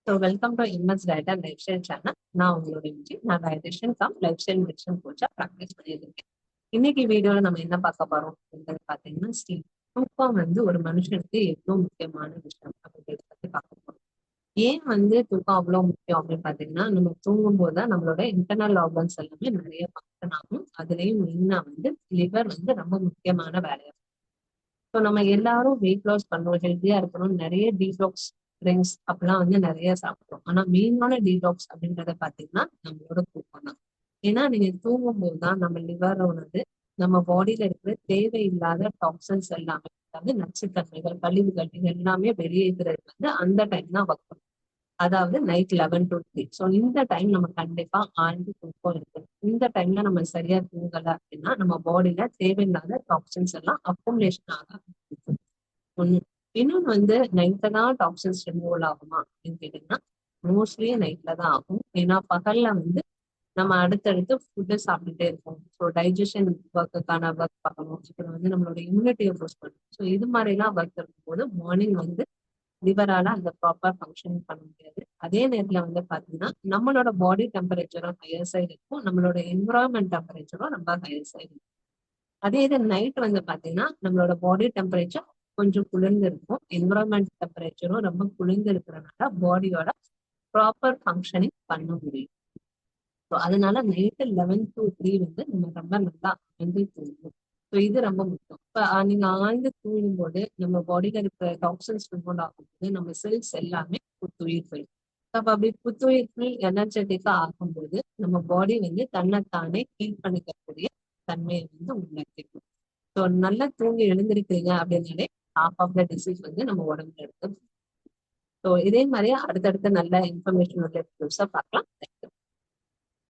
Welcome to MS diet life style channel. நான் உங்களோட விஜி. நான் டயட்டிஷியன் லைஃப் ஸ்டைல் மெடிசன் கோச்சா practice பண்ணிட்டு இருக்கேன். இன்னைக்கு வீடியோல நம்ம என்ன பார்க்க போறோம் அப்படின்றது பாத்தீங்கன்னா, ஸ்லீப். தூக்கம் ஒரு மனுஷனுக்கு எவ்வளவு முக்கியமான விஷயம் அப்படின்றத பத்தி பார்க்க போறோம். ஏன் தூக்கம் அவ்வளவு முக்கியம் அப்படின்னு பாத்தீங்கன்னா, நம்ம தூங்கும் போதுதான் நம்மளோட இன்டர்னல் ஆர்கன்ஸ் எல்லாமே நிறைய ஃபங்க்ஷன் ஆகும். அதுலயும் மெயினா லிவர் ரொம்ப முக்கியமான வேலையா. ஸோ நம்ம எல்லாரும் வெயிட் லாஸ் பண்ணணும், ஹெல்த்தியா இருக்கணும், நிறைய டீடாக்ஸ் ட்ரிங்க்ஸ் அப்படிலாம் நிறைய சாப்பிடுறோம். ஆனா மெயினான டீடாக்ஸ் அப்படின்றத பாத்தீங்கன்னா நம்மளோட தூக்கம் தான். ஏன்னா நீங்க தூங்கும் போதுதான் நம்ம லிவர் நம்ம பாடியில இருக்கிற தேவையில்லாத டாக்ஸன்ஸ் எல்லாமே, அதாவது நச்சுத்தன்மைகள், கழிவுகள் இது எல்லாமே வெளியேற்றுறது அந்த டைம் தான் ஒர்க் பண்ணும். அதாவது நைட் 11 to 3. ஸோ இந்த டைம் நம்ம கண்டிப்பா ஆழ்ந்து தூக்கம் இருக்கு. இந்த டைம்ல நம்ம சரியா தூங்கல அப்படின்னா நம்ம பாடியில தேவையில்லாத டாக்ஸின்ஸ் எல்லாம் அக்குமுலேஷன் ஆக ஆரம்பிக்கும். ஒண்ணு. இன்னொன்னு நைட்ல தான் டாக்ஸின்ஸ் ரிமூவல் ஆகுமா அப்படின்னு கேட்டீங்கன்னா, மோஸ்ட்லி நைட்ல தான் ஆகும். ஏன்னா பகல்ல நம்ம அடுத்தடுத்து ஃபுட்டு சாப்பிட்டுட்டே இருக்கோம். ஸோ டைஜஷன் ஒர்க்குக்கான ஒர்க் பார்க்கணும். அப்புறம் நம்மளோட இம்யூனிட்டியை பூஸ்ட் பண்ணணும். ஸோ இது மாதிரிலாம் ஒர்க் இருக்கும்போது மார்னிங் லிவரால அந்த ப்ராப்பர் ஃபங்க்ஷன் பண்ண முடியாது. அதே நேரத்துல பாத்தீங்கன்னா நம்மளோட பாடி டெம்பரேச்சரும் ஹையர் சைடு இருக்கும், நம்மளோட என்விரான்மெண்ட் டெம்பரேச்சரும் ரொம்ப ஹையர் சைடு இருக்கும். அதே இது நைட் பாத்தீங்கன்னா நம்மளோட பாடி டெம்பரேச்சர் கொஞ்சம் குளிர்ந்து இருக்கும், என்விரான்மெண்ட் டெம்பரேச்சரும் ரொம்ப குளிர்ந்து இருக்கிறதுனால பாடியோட ப்ராப்பர் ஃபங்க்ஷனிங் பண்ண முடியும். ஸோ அதனால நைட்டு 11 to 3 நம்ம ரொம்ப நல்லா தூங்கணும். ஸோ இது ரொம்ப முக்கியம். இப்போ நீங்க ஆழ்ந்து தூங்கும் போது நம்ம பாடியில இருக்கிற டாக்ஸின்ஸ் ரிமூவ் ஆகும்போது நம்ம செல்ஸ் எல்லாமே புத்துயிர் போயிடும். அப்ப அப்படி புத்துயிர் ஃபுல் எனர்ஜெட்டிக்கா ஆகும்போது நம்ம பாடி தன்னைத்தானே ஹீல் பண்ணிக்கக்கூடிய தன்மையை உண்டாக்கிடும். ஸோ நல்லா தூங்கி எழுந்திருக்கிறீங்க அப்படின்னாலே ஹாஃப் ஆஃப் த டிசீஸ் நம்ம உடம்புல இருக்கு. ஸோ இதே மாதிரியே அடுத்தடுத்த நல்ல இன்ஃபர்மேஷன் பார்க்கலாம்.